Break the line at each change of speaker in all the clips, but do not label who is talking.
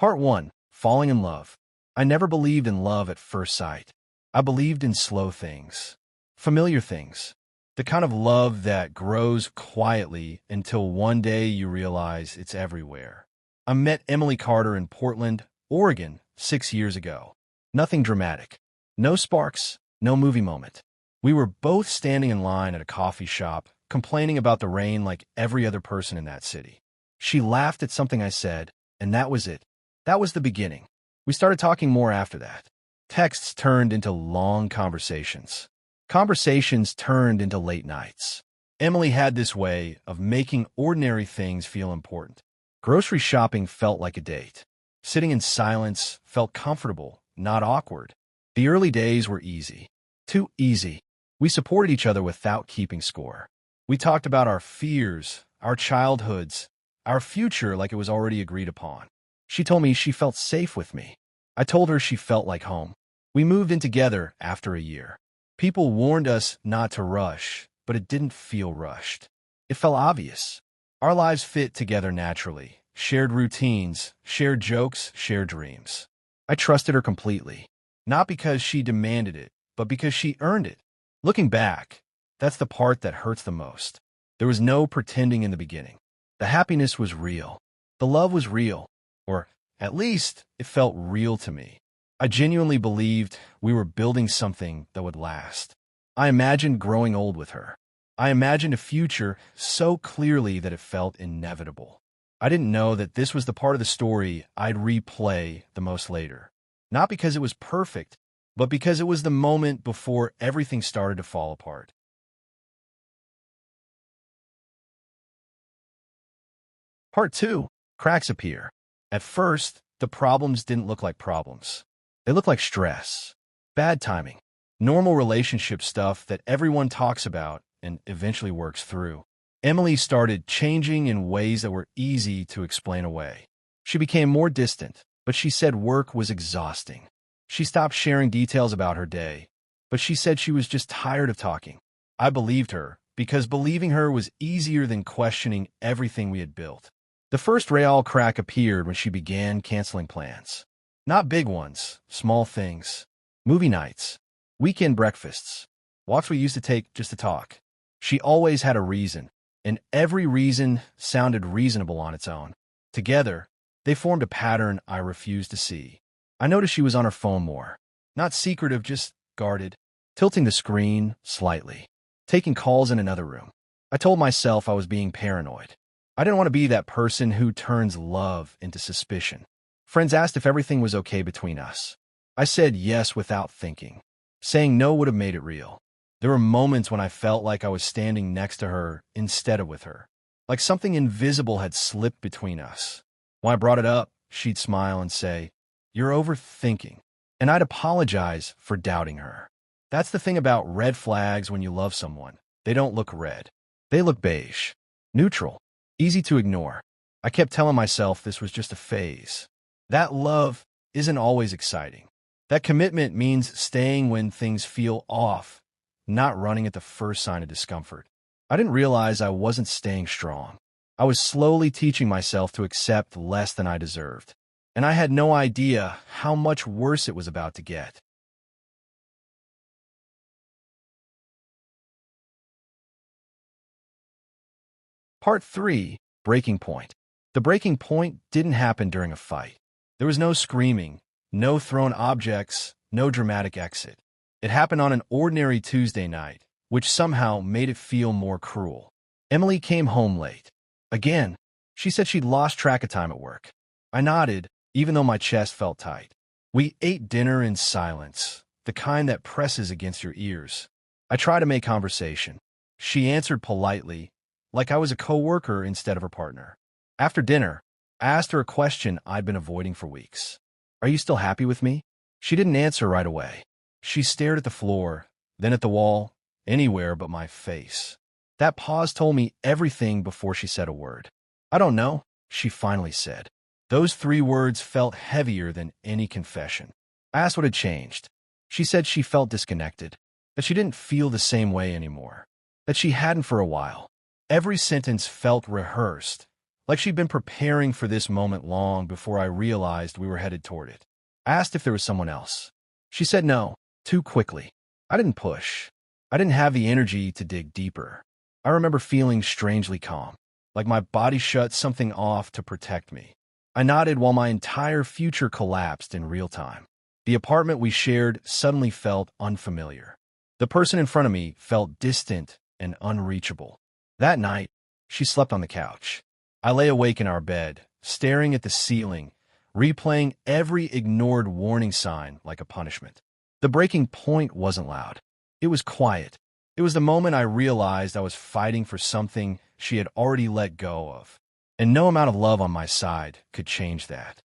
Part 1. Falling in love. I never believed in love at first sight. I believed in slow things, familiar things, the kind of love that grows quietly until one day you realize it's everywhere. I met Emily Carter in Portland, Oregon, 6 years ago. Nothing dramatic. No sparks, no movie moment. We were both standing in line at a coffee shop, complaining about the rain like every other person in that city. She laughed at something I said, and that was it. That was the beginning. We started talking more after that. Texts turned into long conversations. Conversations turned into late nights. Emily had this way of making ordinary things feel important. Grocery shopping felt like a date. Sitting in silence felt comfortable, not awkward. The early days were easy. Too easy. We supported each other without keeping score. We talked about our fears, our childhoods, our future like it was already agreed upon. She told me she felt safe with me. I told her she felt like home. We moved in together after a year. People warned us not to rush, but it didn't feel rushed. It felt obvious. Our lives fit together naturally. Shared routines, shared jokes, shared dreams. I trusted her completely. Not because she demanded it, but because she earned it. Looking back, that's the part that hurts the most. There was no pretending in the beginning. The happiness was real. The love was real. Or, at least, it felt real to me. I genuinely believed we were building something that would last. I imagined growing old with her. I imagined a future so clearly that it felt inevitable. I didn't know that this was the part of the story I'd replay the most later. Not because it was perfect, but because it was the moment before everything started to fall apart. Part 2. Cracks appear. At first, the problems didn't look like problems. They looked like stress, bad timing, normal relationship stuff that everyone talks about and eventually works through. Emily started changing in ways that were easy to explain away. She became more distant, but she said work was exhausting. She stopped sharing details about her day, but she said she was just tired of talking. I believed her, because believing her was easier than questioning everything we had built. The first real crack appeared when she began canceling plans. Not big ones, small things. Movie nights, weekend breakfasts, walks we used to take just to talk. She always had a reason, and every reason sounded reasonable on its own. Together, they formed a pattern I refused to see. I noticed she was on her phone more. Not secretive, just guarded. Tilting the screen slightly. Taking calls in another room. I told myself I was being paranoid. I didn't want to be that person who turns love into suspicion. Friends asked if everything was okay between us. I said yes without thinking. Saying no would have made it real. There were moments when I felt like I was standing next to her instead of with her. Like something invisible had slipped between us. When I brought it up, she'd smile and say, "You're overthinking." And I'd apologize for doubting her. That's the thing about red flags when you love someone. They don't look red. They look beige. Neutral. Easy to ignore. I kept telling myself this was just a phase. That love isn't always exciting. That commitment means staying when things feel off, not running at the first sign of discomfort. I didn't realize I wasn't staying strong. I was slowly teaching myself to accept less than I deserved. And I had no idea how much worse it was about to get. Part 3. Breaking point. The breaking point didn't happen during a fight. There was no screaming, no thrown objects, no dramatic exit. It happened on an ordinary Tuesday night, which somehow made it feel more cruel. Emily came home late. Again, she said she'd lost track of time at work. I nodded, even though my chest felt tight. We ate dinner in silence, the kind that presses against your ears. I tried to make conversation. She answered politely, like I was a coworker instead of her partner. After dinner, I asked her a question I'd been avoiding for weeks. "Are you still happy with me?" She didn't answer right away. She stared at the floor, then at the wall, anywhere but my face. That pause told me everything before she said a word. "I don't know," she finally said. Those 3 words felt heavier than any confession. I asked what had changed. She said she felt disconnected, that she didn't feel the same way anymore, that she hadn't for a while. Every sentence felt rehearsed, like she'd been preparing for this moment long before I realized we were headed toward it. I asked if there was someone else. She said no, too quickly. I didn't push. I didn't have the energy to dig deeper. I remember feeling strangely calm, like my body shut something off to protect me. I nodded while my entire future collapsed in real time. The apartment we shared suddenly felt unfamiliar. The person in front of me felt distant and unreachable. That night, she slept on the couch. I lay awake in our bed, staring at the ceiling, replaying every ignored warning sign like a punishment. The breaking point wasn't loud. It was quiet. It was the moment I realized I was fighting for something she had already let go of, and no amount of love on my side could change that.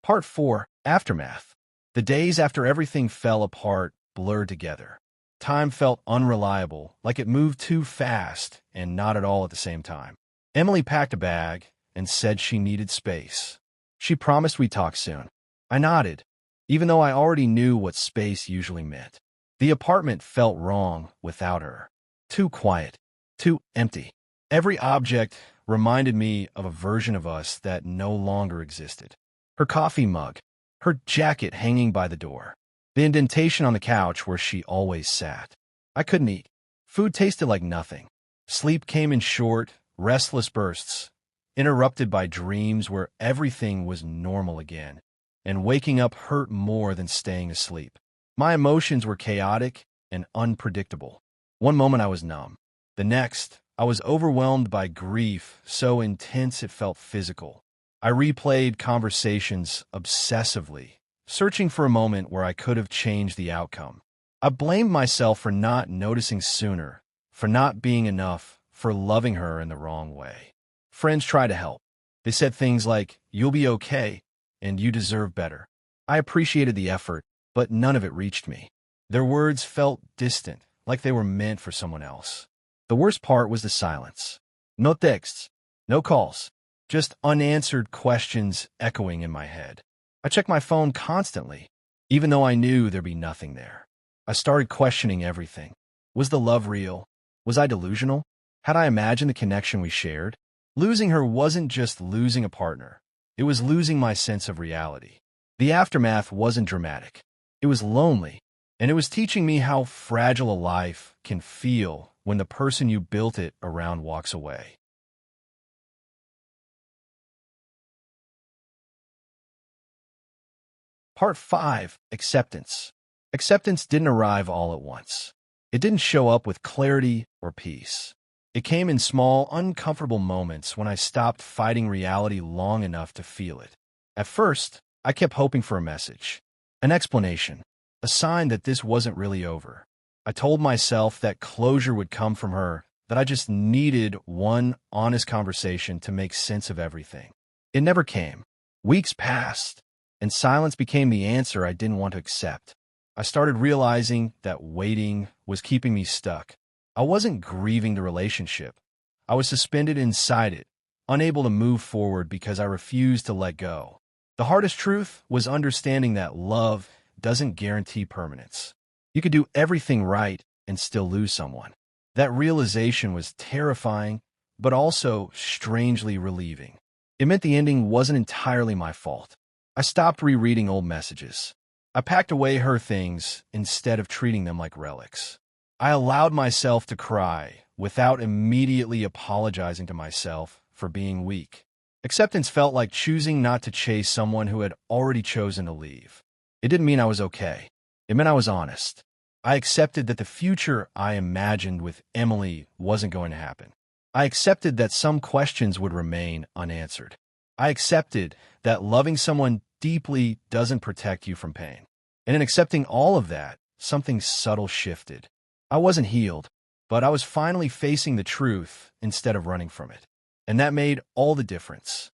Part 4. Aftermath. The days after everything fell apart blurred together. Time felt unreliable, like it moved too fast and not at all at the same time. Emily packed a bag and said she needed space. She promised we'd talk soon. I nodded, even though I already knew what space usually meant. The apartment felt wrong without her. Too quiet, too empty. Every object reminded me of a version of us that no longer existed. Her coffee mug, her jacket hanging by the door, the indentation on the couch where she always sat. I couldn't eat. Food tasted like nothing. Sleep came in short, restless bursts, interrupted by dreams where everything was normal again, and waking up hurt more than staying asleep. My emotions were chaotic and unpredictable. One moment I was numb. The next, I was overwhelmed by grief so intense it felt physical. I replayed conversations obsessively, searching for a moment where I could have changed the outcome. I blamed myself for not noticing sooner, for not being enough, for loving her in the wrong way. Friends tried to help. They said things like, "You'll be okay," and "You deserve better." I appreciated the effort, but none of it reached me. Their words felt distant, like they were meant for someone else. The worst part was the silence. No texts, no calls, just unanswered questions echoing in my head. I checked my phone constantly, even though I knew there'd be nothing there. I started questioning everything. Was the love real? Was I delusional? Had I imagined the connection we shared? Losing her wasn't just losing a partner. It was losing my sense of reality. The aftermath wasn't dramatic. It was lonely, and it was teaching me how fragile a life can feel when the person you built it around walks away. Part 5. Acceptance. Acceptance didn't arrive all at once. It didn't show up with clarity or peace. It came in small, uncomfortable moments when I stopped fighting reality long enough to feel it. At first, I kept hoping for a message, an explanation, a sign that this wasn't really over. I told myself that closure would come from her, that I just needed one honest conversation to make sense of everything. It never came. Weeks passed, and silence became the answer I didn't want to accept. I started realizing that waiting was keeping me stuck. I wasn't grieving the relationship. I was suspended inside it, unable to move forward because I refused to let go. The hardest truth was understanding that love doesn't guarantee permanence. You could do everything right and still lose someone. That realization was terrifying, but also strangely relieving. It meant the ending wasn't entirely my fault. I stopped rereading old messages. I packed away her things instead of treating them like relics. I allowed myself to cry without immediately apologizing to myself for being weak. Acceptance felt like choosing not to chase someone who had already chosen to leave. It didn't mean I was okay. It meant I was honest. I accepted that the future I imagined with Emily wasn't going to happen. I accepted that some questions would remain unanswered. I accepted that loving someone deeply doesn't protect you from pain. And in accepting all of that, something subtle shifted. I wasn't healed, but I was finally facing the truth instead of running from it. And that made all the difference.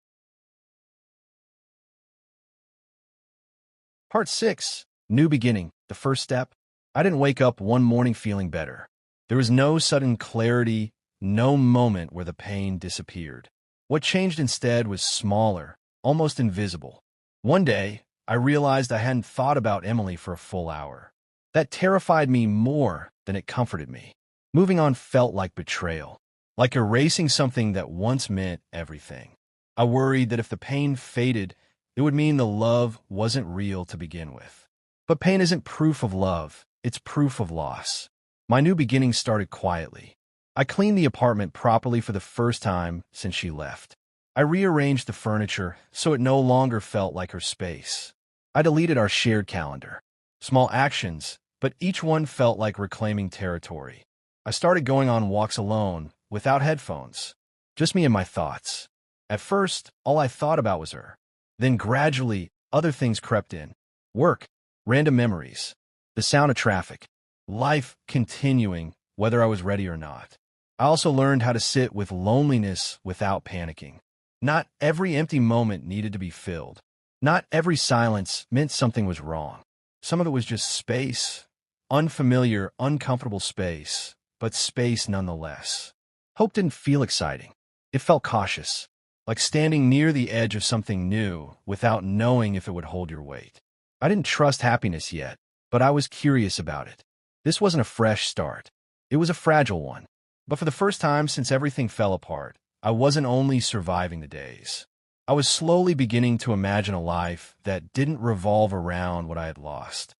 Part 6. New beginning. The first step. I didn't wake up one morning feeling better. There was no sudden clarity, no moment where the pain disappeared. What changed instead was smaller, almost invisible. One day, I realized I hadn't thought about Emily for a full hour. That terrified me more than it comforted me. Moving on felt like betrayal, like erasing something that once meant everything. I worried that if the pain faded, it would mean the love wasn't real to begin with. But pain isn't proof of love, it's proof of loss. My new beginning started quietly. I cleaned the apartment properly for the first time since she left. I rearranged the furniture so it no longer felt like her space. I deleted our shared calendar. Small actions, but each one felt like reclaiming territory. I started going on walks alone, without headphones. Just me and my thoughts. At first, all I thought about was her. Then gradually, other things crept in. Work, random memories, the sound of traffic, life continuing, whether I was ready or not. I also learned how to sit with loneliness without panicking. Not every empty moment needed to be filled. Not every silence meant something was wrong. Some of it was just space, unfamiliar, uncomfortable space, but space nonetheless. Hope didn't feel exciting. It felt cautious, like standing near the edge of something new without knowing if it would hold your weight. I didn't trust happiness yet, but I was curious about it. This wasn't a fresh start. It was a fragile one. But for the first time since everything fell apart, I wasn't only surviving the days. I was slowly beginning to imagine a life that didn't revolve around what I had lost.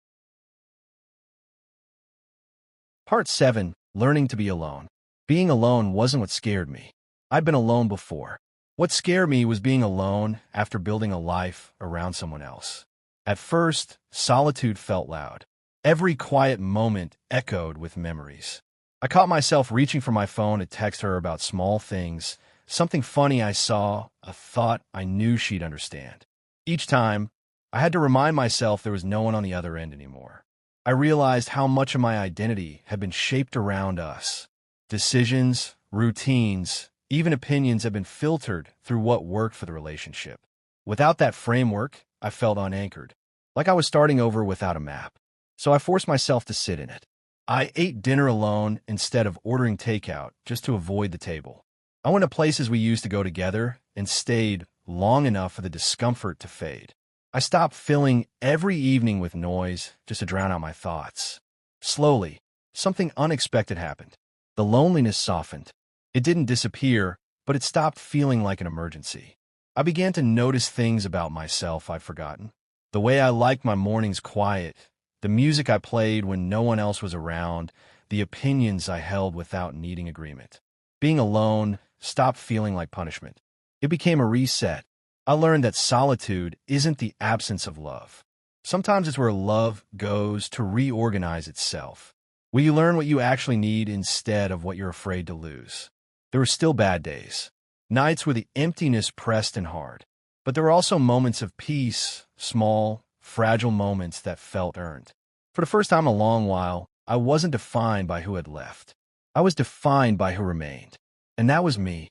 Part 7. Learning to be alone. Being alone wasn't what scared me. I'd been alone before. What scared me was being alone after building a life around someone else. At first, solitude felt loud. Every quiet moment echoed with memories. I caught myself reaching for my phone to text her about small things, something funny I saw, a thought I knew she'd understand. Each time, I had to remind myself there was no one on the other end anymore. I realized how much of my identity had been shaped around us. Decisions, routines, even opinions had been filtered through what worked for the relationship. Without that framework, I felt unanchored, like I was starting over without a map. So I forced myself to sit in it. I ate dinner alone instead of ordering takeout just to avoid the table. I went to places we used to go together and stayed long enough for the discomfort to fade. I stopped filling every evening with noise just to drown out my thoughts. Slowly, something unexpected happened. The loneliness softened. It didn't disappear, but it stopped feeling like an emergency. I began to notice things about myself I'd forgotten. The way I liked my mornings quiet, the music I played when no one else was around, the opinions I held without needing agreement. Being alone stopped feeling like punishment. It became a reset. I learned that solitude isn't the absence of love. Sometimes it's where love goes to reorganize itself, where you learn what you actually need instead of what you're afraid to lose. There were still bad days, nights where the emptiness pressed in hard. But there were also moments of peace, small, fragile moments that felt earned. For the first time in a long while, I wasn't defined by who had left. I was defined by who remained. And that was me.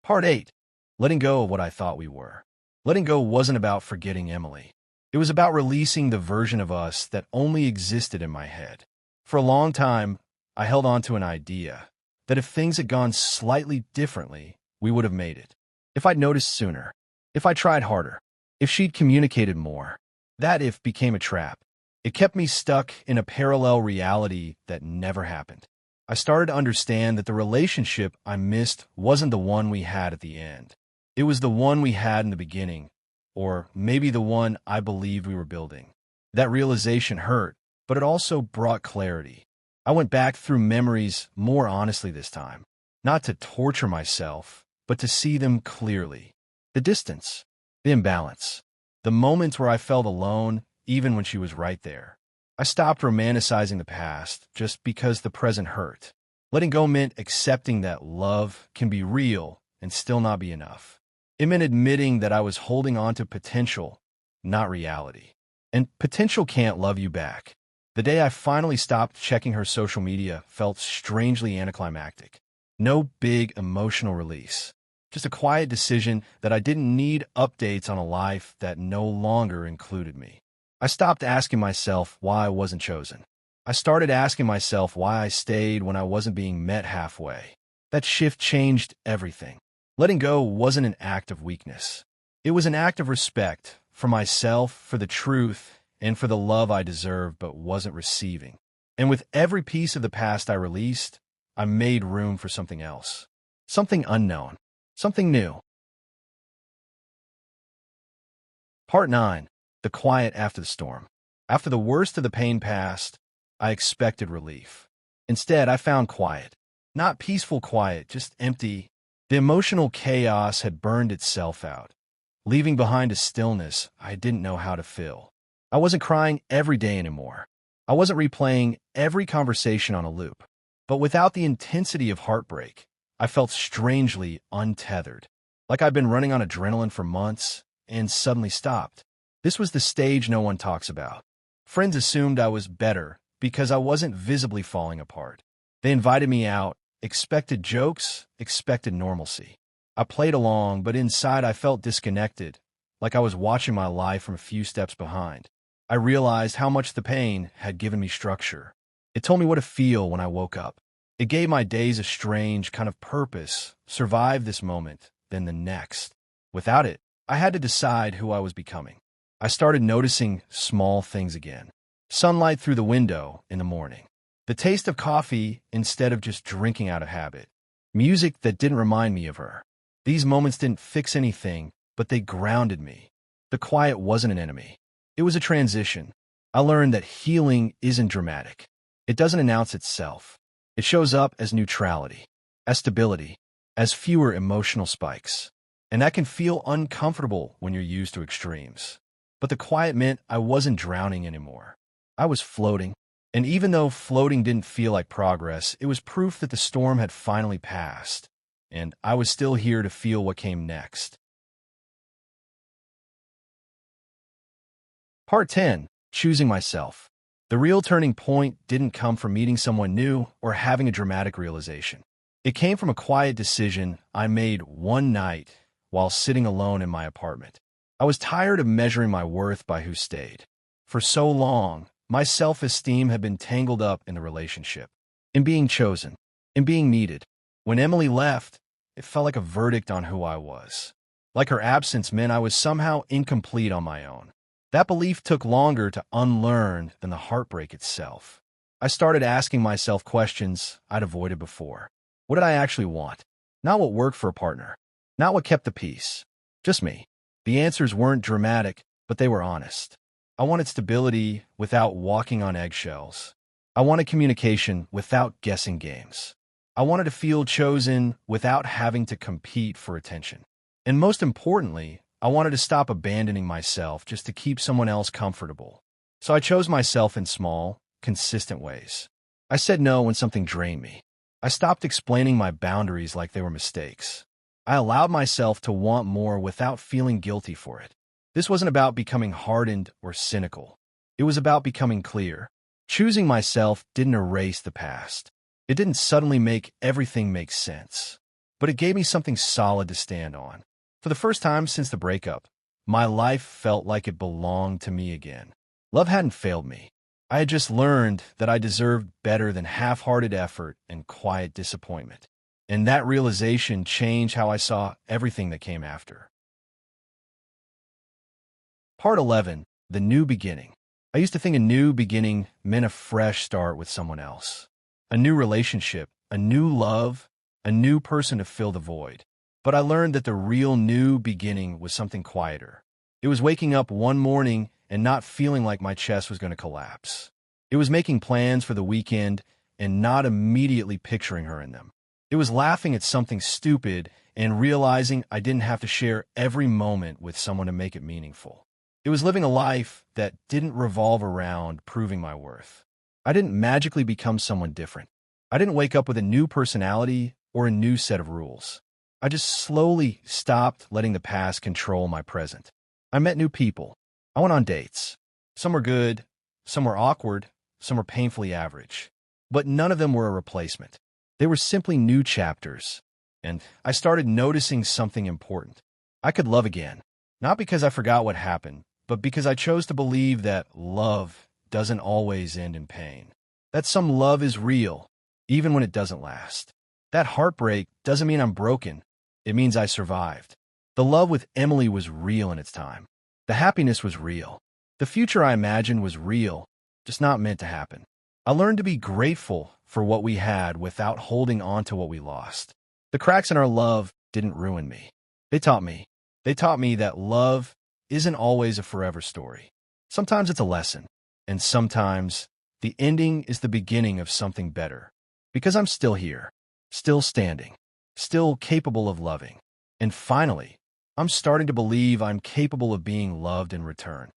Part 8. Letting go of what I thought we were. Letting go wasn't about forgetting Emily. It was about releasing the version of us that only existed in my head. For a long time, I held on to an idea that if things had gone slightly differently, we would have made it. If I'd noticed sooner, if I tried harder, if she'd communicated more. That if became a trap. It kept me stuck in a parallel reality that never happened. I started to understand that the relationship I missed wasn't the one we had at the end. It was the one we had in the beginning, or maybe the one I believed we were building. That realization hurt, but it also brought clarity. I went back through memories more honestly this time, not to torture myself, but to see them clearly. The distance, the imbalance, the moments where I felt alone even when she was right there. I stopped romanticizing the past just because the present hurt. Letting go meant accepting that love can be real and still not be enough. It meant admitting that I was holding on to potential, not reality. And potential can't love you back. The day I finally stopped checking her social media felt strangely anticlimactic. No big emotional release. Just a quiet decision that I didn't need updates on a life that no longer included me. I stopped asking myself why I wasn't chosen. I started asking myself why I stayed when I wasn't being met halfway. That shift changed everything. Letting go wasn't an act of weakness. It was an act of respect for myself, for the truth, and for the love I deserved but wasn't receiving. And with every piece of the past I released, I made room for something else. Something unknown. Something new. Part 9. The quiet after the storm. After the worst of the pain passed, I expected relief. Instead, I found quiet. Not peaceful quiet, just empty. The emotional chaos had burned itself out, leaving behind a stillness I didn't know how to fill. I wasn't crying every day anymore. I wasn't replaying every conversation on a loop. But without the intensity of heartbreak, I felt strangely untethered, like I'd been running on adrenaline for months and suddenly stopped. This was the stage no one talks about. Friends assumed I was better because I wasn't visibly falling apart. They invited me out, expected jokes, expected normalcy. I played along, but inside I felt disconnected, like I was watching my life from a few steps behind. I realized how much the pain had given me structure. It told me what to feel when I woke up. It gave my days a strange kind of purpose, survive this moment, then the next. Without it, I had to decide who I was becoming. I started noticing small things again. Sunlight through the window in the morning. The taste of coffee instead of just drinking out of habit. Music that didn't remind me of her. These moments didn't fix anything, but they grounded me. The quiet wasn't an enemy. It was a transition. I learned that healing isn't dramatic. It doesn't announce itself. It shows up as neutrality, as stability, as fewer emotional spikes. And that can feel uncomfortable when you're used to extremes. But the quiet meant I wasn't drowning anymore. I was floating. And even though floating didn't feel like progress, it was proof that the storm had finally passed. And I was still here to feel what came next. Part 10. Choosing myself. The real turning point didn't come from meeting someone new or having a dramatic realization. It came from a quiet decision I made one night while sitting alone in my apartment. I was tired of measuring my worth by who stayed. For so long, my self-esteem had been tangled up in the relationship, in being chosen, in being needed. When Emily left, it felt like a verdict on who I was. Like her absence meant I was somehow incomplete on my own. That belief took longer to unlearn than the heartbreak itself. I started asking myself questions I'd avoided before. What did I actually want? Not what worked for a partner. Not what kept the peace. Just me. The answers weren't dramatic, but they were honest. I wanted stability without walking on eggshells. I wanted communication without guessing games. I wanted to feel chosen without having to compete for attention. And most importantly, I wanted to stop abandoning myself just to keep someone else comfortable. So I chose myself in small, consistent ways. I said no when something drained me. I stopped explaining my boundaries like they were mistakes. I allowed myself to want more without feeling guilty for it. This wasn't about becoming hardened or cynical. It was about becoming clear. Choosing myself didn't erase the past. It didn't suddenly make everything make sense. But it gave me something solid to stand on. For the first time since the breakup, my life felt like it belonged to me again. Love hadn't failed me. I had just learned that I deserved better than half-hearted effort and quiet disappointment. And that realization changed how I saw everything that came after. Part 11. The New Beginning. I used to think a new beginning meant a fresh start with someone else. A new relationship, a new love, a new person to fill the void. But I learned that the real new beginning was something quieter. It was waking up one morning and not feeling like my chest was going to collapse. It was making plans for the weekend and not immediately picturing her in them. It was laughing at something stupid and realizing I didn't have to share every moment with someone to make it meaningful. It was living a life that didn't revolve around proving my worth. I didn't magically become someone different. I didn't wake up with a new personality or a new set of rules. I just slowly stopped letting the past control my present. I met new people. I went on dates. Some were good, some were awkward, some were painfully average. But none of them were a replacement. They were simply new chapters. And I started noticing something important. I could love again. Not because I forgot what happened, but because I chose to believe that love doesn't always end in pain. That some love is real, even when it doesn't last. That heartbreak doesn't mean I'm broken. It means I survived. The love with Emily was real in its time. The happiness was real. The future I imagined was real, just not meant to happen. I learned to be grateful for what we had without holding on to what we lost. The cracks in our love didn't ruin me. They taught me. They taught me that love isn't always a forever story. Sometimes it's a lesson, and sometimes the ending is the beginning of something better. Because I'm still here, still standing, still capable of loving. And finally, I'm starting to believe I'm capable of being loved in return.